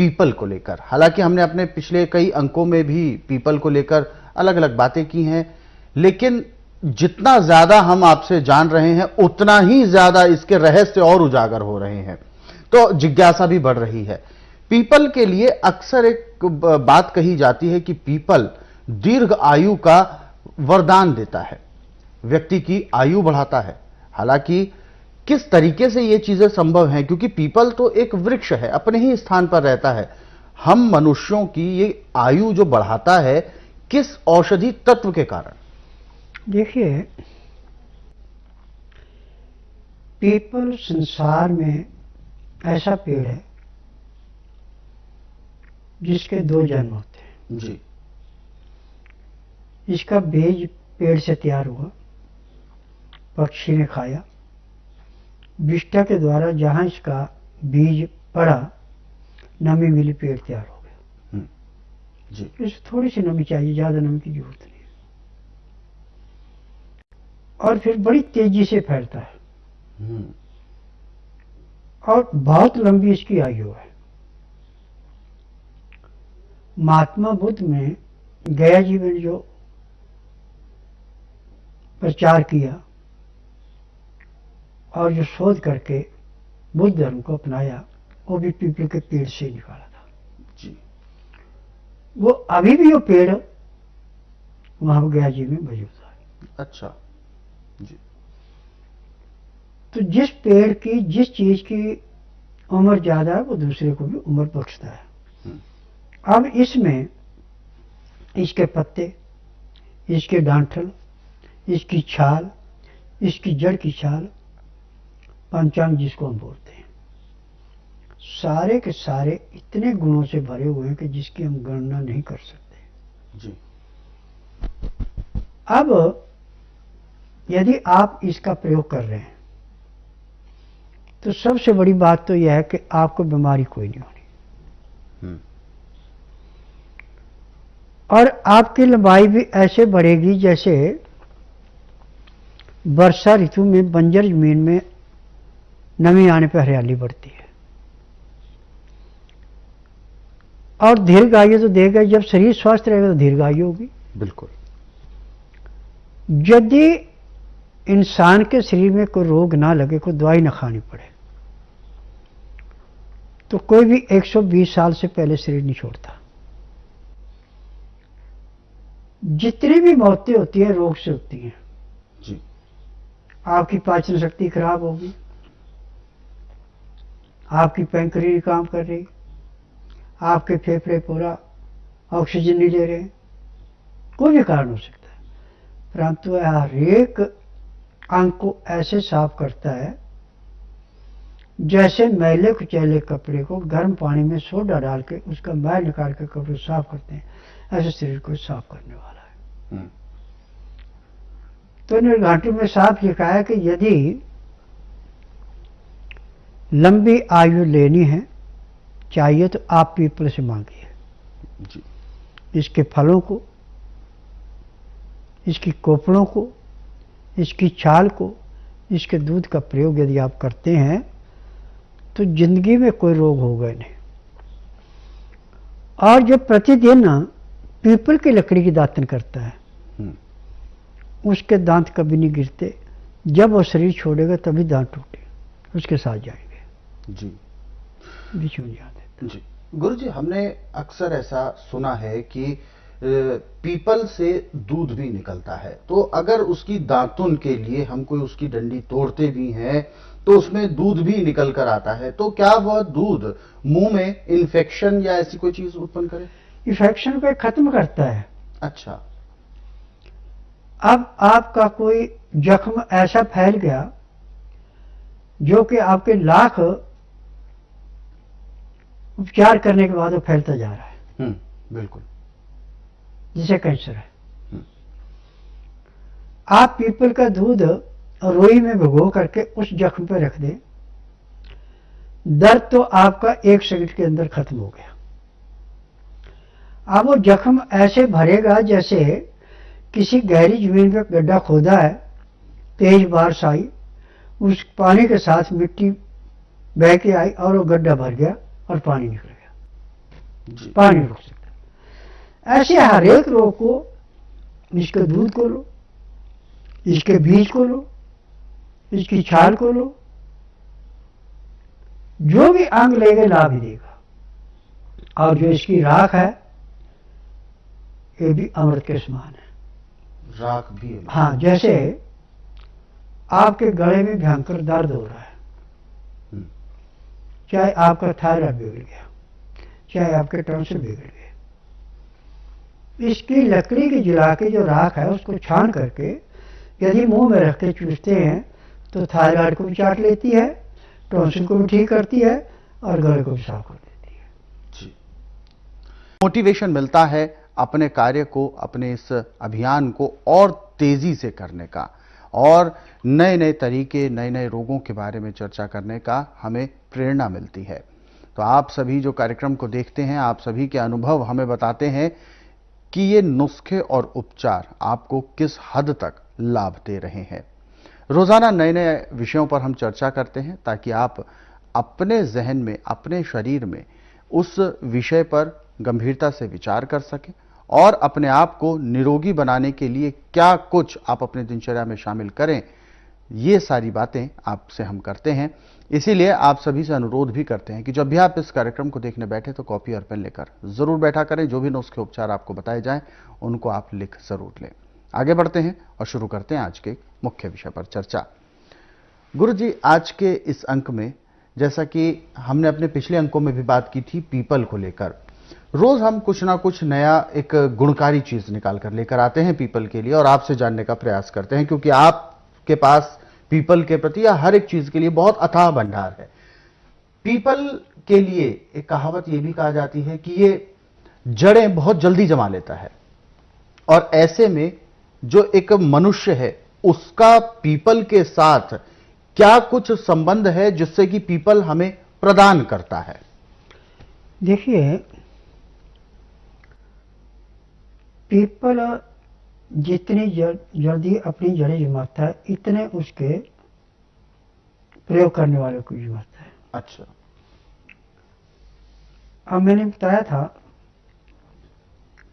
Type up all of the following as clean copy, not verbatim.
People को लेकर। हालांकि हमने अपने पिछले कई अंकों में भी पीपल को लेकर अलग अलग बातें की हैं, लेकिन जितना ज्यादा हम आपसे जान रहे हैं उतना ही ज्यादा इसके रहस्य और उजागर हो रहे हैं, तो जिज्ञासा भी बढ़ रही है। पीपल के लिए अक्सर एक बात कही जाती है कि पीपल दीर्घ आयु का वरदान देता है, व्यक्ति की आयु बढ़ाता है। हालांकि किस तरीके से ये चीजें संभव हैं, क्योंकि पीपल तो एक वृक्ष है, अपने ही स्थान पर रहता है। हम मनुष्यों की ये आयु जो बढ़ाता है, किस औषधि तत्व के कारण? देखिए, पीपल संसार में ऐसा पेड़ है जिसके दो जन्म होते हैं जी। इसका बीज पेड़ से तैयार हुआ, पक्षी ने खाया, विष्ठा के द्वारा जहां इसका बीज पड़ा, नमी मिली, पेड़ तैयार हो गया। जी। इसे थोड़ी सी नमी चाहिए, ज्यादा नमी की जरूरत नहीं है, और फिर बड़ी तेजी से फैलता है और बहुत लंबी इसकी आयु है। महात्मा बुद्ध में गया जी में जो प्रचार किया और जो शोध करके बुद्ध धर्म को अपनाया, वो भी पीपल के पेड़ से निकाला था जी। वो अभी भी वो पेड़ वहां गया जी में मौजूद है। अच्छा जी। तो जिस पेड़ की, जिस चीज की उम्र ज्यादा है, वो दूसरे को भी उम्र बख्शता है। अब इसमें इसके पत्ते, इसके डांठल, इसकी छाल, इसकी जड़ की छाल, पंचांग जिसको हम बोलते हैं, सारे के सारे इतने गुणों से भरे हुए हैं कि जिसकी हम गणना नहीं कर सकते जी। अब यदि आप इसका प्रयोग कर रहे हैं तो सबसे बड़ी बात तो यह है कि आपको बीमारी कोई नहीं होनी, और आपकी लंबाई भी ऐसे बढ़ेगी जैसे वर्षा ऋतु में बंजर जमीन में नमी आने पर हरियाली बढ़ती है। और दीर्घ आयु तो देगा, जब शरीर स्वस्थ रहेगा तो दीर्घ आयु होगी। बिल्कुल। यदि इंसान के शरीर में कोई रोग ना लगे, कोई दवाई ना खानी पड़े, तो कोई भी 120 साल से पहले शरीर नहीं छोड़ता। जितनी भी मौतें होती हैं रोग से होती हैं जी। आपकी पाचन शक्ति खराब होगी, आपकी पैंक्रियाज नहीं काम कर रही, आपके फेफड़े पूरा ऑक्सीजन नहीं ले रहे, कोई भी कारण हो सकता है, परंतु हर एक अंग को ऐसे साफ करता है जैसे मैले कुचैले कपड़े को गर्म पानी में सोडा डाल के उसका मैल निकाल के कपड़े साफ करते हैं, ऐसे शरीर को साफ करने वाला है। तो निर्घाटु में साफ लिखा है कि यदि लंबी आयु लेनी है चाहिए तो आप पीपल से मांगिए जी। इसके फलों को, इसकी कोपड़ों को, इसकी छाल को, इसके दूध का प्रयोग यदि आप करते हैं तो जिंदगी में कोई रोग होगा नहीं। और जो प्रतिदिन पीपल की लकड़ी की दातन करता है उसके दांत कभी नहीं गिरते, जब वो शरीर छोड़ेगा तभी दांत टूटे, उसके साथ जाएंगे जी। बीच में जाते जी। गुरु जी, हमने अक्सर ऐसा सुना है कि पीपल से दूध भी निकलता है, तो अगर उसकी दातुन के लिए हम कोई उसकी डंडी तोड़ते भी हैं तो उसमें दूध भी निकल कर आता है, तो क्या वह दूध मुंह में इन्फेक्शन या ऐसी कोई चीज उत्पन्न करे? इन्फेक्शन को खत्म करता है। अच्छा। अब आपका कोई जख्म ऐसा फैल गया जो कि आपके लाख उपचार करने के बाद वो फैलता जा रहा है, बिल्कुल, जिसे कैंसर है। आप पीपल का दूध रोई में भिगो करके उस जख्म पे रख दें, दर्द तो आपका 1 सेकंड के अंदर खत्म हो गया। अब वो जख्म ऐसे भरेगा जैसे किसी गहरी जमीन पे गड्ढा खोदा है, तेज बारिश आई, उस पानी के साथ मिट्टी बह के आई और वो गड्ढा भर गया और पानी निकल गया। जी। पानी रुक सकता है। ऐसे हर एक रोग को, इसके दूध को लो, इसके बीज को लो, इसकी छाल को लो, जो भी अंग लेगा लाभ ही देगा। और जो इसकी राख है ये भी अमृत के समान है। राख भी है। हाँ, जैसे आपके गले में भयंकर दर्द हो रहा है, हम्म, चाहे आपका थायराइड बिगड़ गया, चाहे आपके टॉन्सिल बिगड़ गए, इसकी लकड़ी की जला के जो राख है उसको छान करके यदि मुंह में रख के चूसते हैं तो थायराइड को भी चाट लेती है, टॉन्सिल को भी ठीक करती है और गले को भी साफ कर देती है। जी। मोटिवेशन मिलता है अपने कार्य को, अपने इस अभियान को और तेजी से करने का, और नए नए तरीके, नए नए रोगों के बारे में चर्चा करने का हमें प्रेरणा मिलती है। तो आप सभी जो कार्यक्रम को देखते हैं, आप सभी के अनुभव हमें बताते हैं कि ये नुस्खे और उपचार आपको किस हद तक लाभ दे रहे हैं। रोजाना नए नए विषयों पर हम चर्चा करते हैं ताकि आप अपने जहन में, अपने शरीर में उस विषय पर गंभीरता से विचार कर सकें और अपने आप को निरोगी बनाने के लिए क्या कुछ आप अपने दिनचर्या में शामिल करें, ये सारी बातें आपसे हम करते हैं। इसीलिए आप सभी से अनुरोध भी करते हैं कि जब भी आप इस कार्यक्रम को देखने बैठे तो कॉपी और पेन लेकर जरूर बैठा करें। जो भी नुस्खे उपचार आपको बताए जाएं उनको आप लिख जरूर लें। आगे बढ़ते हैं और शुरू करते हैं आज के मुख्य विषय पर चर्चा। गुरु जी, आज के इस अंक में, जैसा कि हमने अपने पिछले अंकों में भी बात की थी पीपल को लेकर, रोज हम कुछ ना कुछ नया एक गुणकारी चीज निकाल कर लेकर आते हैं पीपल के लिए और आपसे जानने का प्रयास करते हैं, क्योंकि आपके पास पीपल के प्रति या हर एक चीज के लिए बहुत अथाह भंडार है। पीपल के लिए एक कहावत यह भी कहा जाती है कि ये जड़ें बहुत जल्दी जमा लेता है, और ऐसे में जो एक मनुष्य है उसका पीपल के साथ क्या कुछ संबंध है जिससे कि पीपल हमें प्रदान करता है? देखिए, पीपल जितनी जल्दी अपनी जड़ें जमाता है इतने उसके प्रयोग करने वालों को जमाता है। अच्छा। अब मैंने बताया था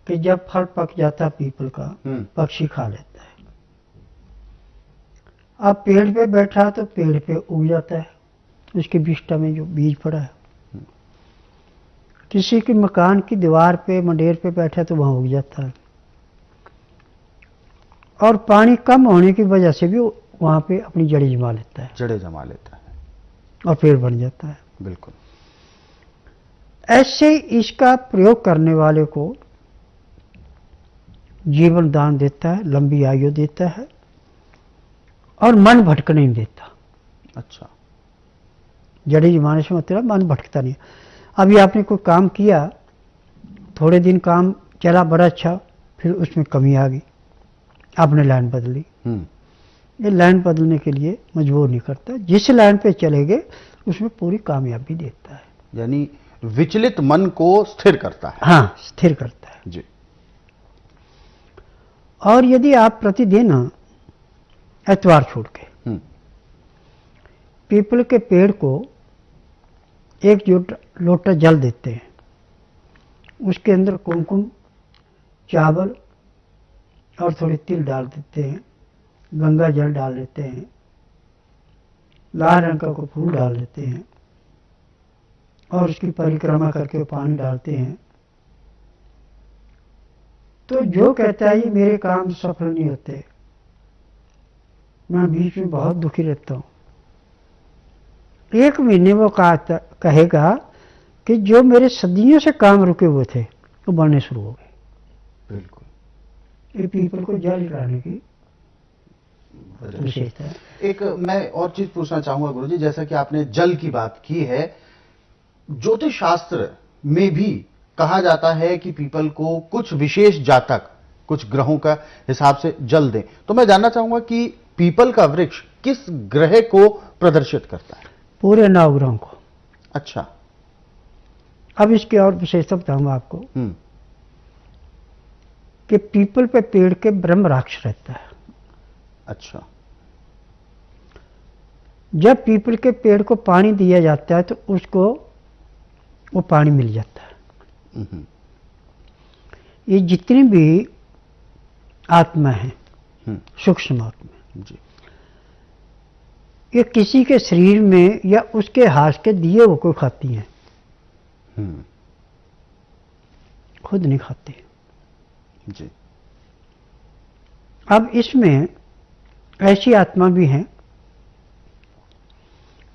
कि जब फल पक जाता है पीपल का, पक्षी खा लेता है। अब पेड़ पे बैठा तो पेड़ पे उग जाता है, उसके विष्ठा में जो बीज पड़ा है। किसी के मकान की दीवार पे, मंडेर पे बैठा तो वहां उग जाता है, और पानी कम होने की वजह से भी वहां पे अपनी जड़ें जमा लेता है, जड़ें जमा लेता है और पेड़ बन जाता है। बिल्कुल। ऐसे इसका प्रयोग करने वाले को जीवन दान देता है, लंबी आयु देता है और मन भटकने नहीं देता। अच्छा। जड़ी जमाने से मतलब मन भटकता नहीं। अभी आपने कोई काम किया, थोड़े दिन काम चला बड़ा अच्छा, फिर उसमें कमी आ गई, आपने लाइन बदली। ये लाइन बदलने के लिए मजबूर नहीं करता, जिस लाइन पे चलेंगे उसमें पूरी कामयाबी देता है। यानी विचलित मन को स्थिर करता है। हाँ, स्थिर करता है जी। और यदि आप प्रतिदिन एतवार छोड़ के पीपल के पेड़ को एक लोटा जल देते हैं, उसके अंदर कुमकुम, चावल और थोड़े तिल डाल देते हैं, गंगा जल डाल देते हैं, लाल रंग का कोई फूल डाल देते हैं और उसकी परिक्रमा करके पानी डालते हैं, तो जो कहता है ये मेरे काम सफल नहीं होते, मैं बीच में बहुत दुखी रहता हूं, 1 महीने वो कहेगा कि जो मेरे सदियों से काम रुके हुए थे वो बनने शुरू हो गए। बिल्कुल। ये पीपल को जल डालने की विशेषता है। एक मैं और चीज पूछना चाहूंगा गुरुजी, जैसा कि आपने जल की बात की है, ज्योतिष शास्त्र में भी कहा जाता है कि पीपल को कुछ विशेष जातक कुछ ग्रहों का हिसाब से जल दें, तो मैं जानना चाहूंगा कि पीपल का वृक्ष किस ग्रह को प्रदर्शित करता है? पूरे 9 ग्रहों को। अच्छा। अब इसकी और विशेषता बताऊंगा आपको कि पीपल पे पेड़ के ब्रह्म राक्ष रहता है। अच्छा। जब पीपल के पेड़ को पानी दिया जाता है तो उसको वो पानी मिल जाता है, हम्म, ये जितनी भी आत्मा है, हम्म, सूक्ष्म आत्मा, जी। ये किसी के शरीर में या उसके हाथ के दिए वो को खाती हैं, हम्म, खुद नहीं खाती। जी। अब इसमें ऐसी आत्मा भी हैं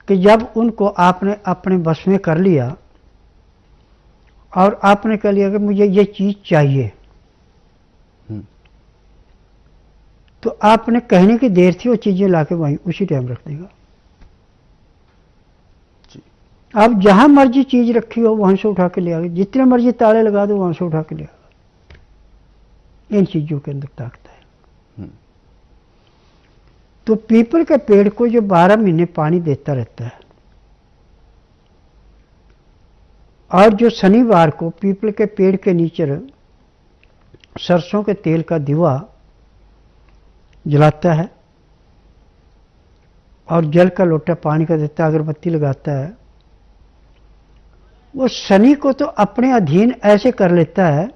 कि जब उनको आपने अपने बस में कर लिया और आपने कह लिया कि मुझे ये चीज चाहिए, हम्म, तो आपने कहने की देर थी वो चीजें लाके वहीं उसी टाइम रख देगा। जी। आप जहां मर्जी चीज रखी हो वहां से उठा के ले आगे, जितने मर्जी ताले लगा दो वहां से उठा के ले आगे। इन चीजों के अंदर ताकत है। हम्म, तो पीपल के पेड़ को जो 12 महीने पानी देता रहता है, और जो शनिवार को पीपल के पेड़ के नीचे सरसों के तेल का दिवा जलाता है और जल का लोटा पानी का देता है, अगरबत्ती लगाता है, वो शनि को तो अपने अधीन ऐसे कर लेता है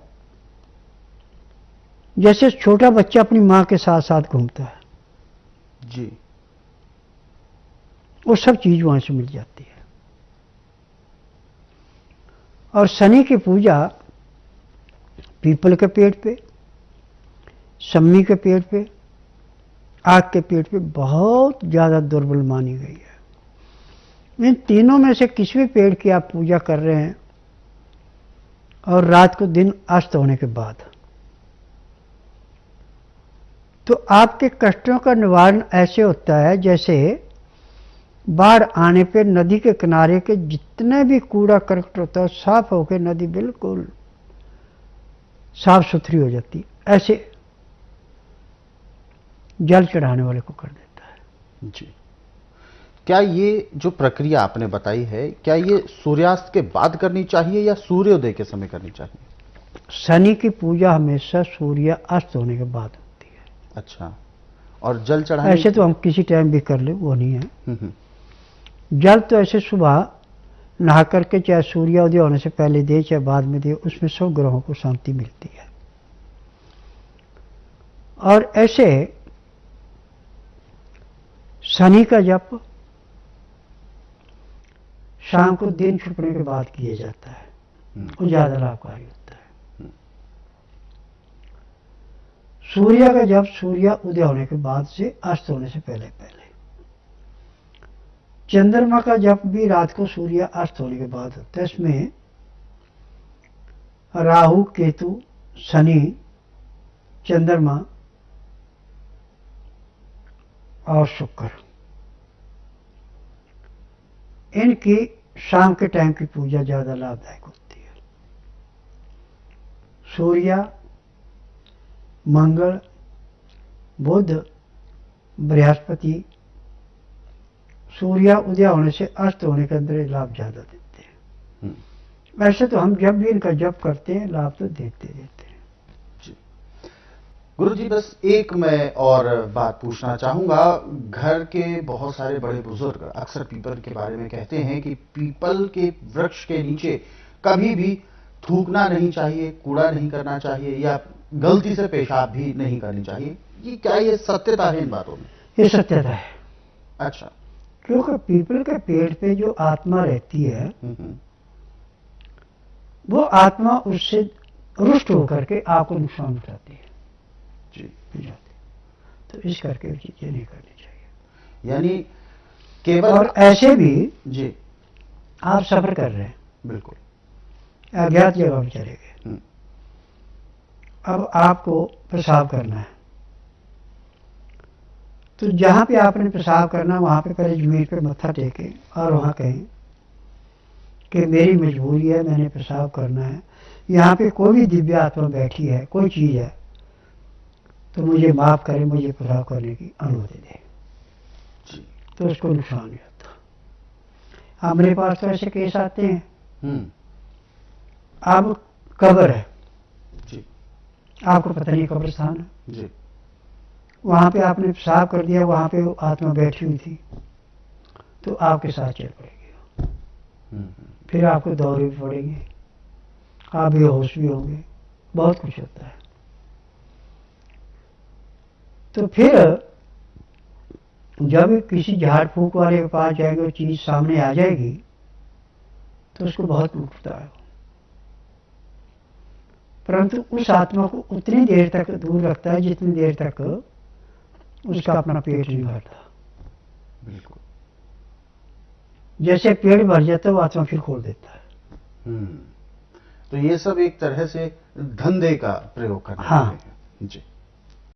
जैसे छोटा बच्चा अपनी मां के साथ साथ घूमता है। जी। वो सब चीज वहां से मिल जाती है। और शनि की पूजा पीपल के पेड़ पे, सम्मी के पेड़ पे, आग के पेड़ पे बहुत ज्यादा दुर्बल मानी गई है। इन तीनों में से किसी भी पेड़ की आप पूजा कर रहे हैं और रात को दिन अस्त होने के बाद, तो आपके कष्टों का निवारण ऐसे होता है जैसे बाढ़ आने पे नदी के किनारे के जितने भी कूड़ा करकट होता है साफ होकर नदी बिल्कुल साफ सुथरी हो जाती, ऐसे जल चढ़ाने वाले को कर देता है। जी। क्या ये जो प्रक्रिया आपने बताई है, क्या ये सूर्यास्त के बाद करनी चाहिए या सूर्योदय के समय करनी चाहिए? शनि की पूजा हमेशा सूर्य अस्त होने के बाद होती है। अच्छा। और जल चढ़ाने ऐसे तो हम किसी टाइम भी कर ले, वो नहीं है। हम्म, जल तो ऐसे सुबह नहा करके चाहे सूर्योदय होने से पहले दे चाहे बाद में दे, उसमें सब ग्रहों को शांति मिलती है। और ऐसे शनि का जप शाम को दिन छुपने के बाद किया जाता है, वो ज्यादा लाभकारी होता है। सूर्य का जप सूर्य उदय होने के बाद से अस्त होने से पहले पहले। चंद्रमा का जप भी रात को सूर्य अस्त होने के बाद होता है। इसमें राहु, केतु, शनि, चंद्रमा और शुक्र, इनकी शाम के टाइम की पूजा ज्यादा लाभदायक होती है। सूर्य, मंगल, बुध, बृहस्पति सूर्य उदय होने से अस्त होने के अंदर लाभ ज्यादा देते हैं। वैसे तो हम जब भी इनका जप करते हैं लाभ तो देते देते हैं। गुरुजी, बस एक मैं और बात पूछना चाहूंगा। घर के बहुत सारे बड़े बुजुर्ग अक्सर पीपल के बारे में कहते हैं कि पीपल के वृक्ष के नीचे कभी भी थूकना नहीं चाहिए, कूड़ा नहीं करना चाहिए या गलती से पेशाब भी नहीं करनी चाहिए। ये क्या ये सत्यता है इन बातों में? ये सत्यता है। अच्छा। क्योंकि पीपल के पेड़ पे जो आत्मा रहती है वो आत्मा उससे रुष्ट होकर के आपको नुकसान उठाती है जी। तो इस करके चीजें नहीं करनी चाहिए। यानी केवल और ऐसे भी जी आप सफर कर रहे हैं, बिल्कुल अज्ञात जगह पर चले गए, अब आपको पेशाब करना है, तो जहां पे आपने पेशाब करना वहां पे पहले जमीन पे मत्था टेके और वहां कहें कि मेरी मजबूरी है, मैंने पेशाब करना है, यहाँ पे कोई भी दिव्य आत्मा बैठी है, कोई चीज है तो मुझे माफ करे, मुझे पेशाब करने की अनुमति दे, तो उसको नुकसान नहीं होता। हमारे पास तो ऐसे केस आते हैं, अब कब्र है जी, आपको पता नहीं कब्रिस्तान है जी, वहां पे आपने पेशाब कर दिया, वहां पे आत्मा बैठी हुई थी तो आपके साथ चल पड़ेगी, फिर आपको दौरे भी पड़ेंगे, आप बेहोश भी होंगे, बहुत कुछ होता है। तो फिर जब किसी झाड़ फूक वाले के पास जाएंगे, वो चीज सामने आ जाएगी तो उसको बहुत लुटता है, परंतु उस आत्मा को उतनी देर तक दूर रखता है जितनी देर तक उसका अपना पेट नहीं भरता। बिल्कुल। जैसे पेट भर जाता है वो आत्मा फिर खोल देता है। तो ये सब एक तरह से धंधे का प्रयोग करना हाँ। है। जी।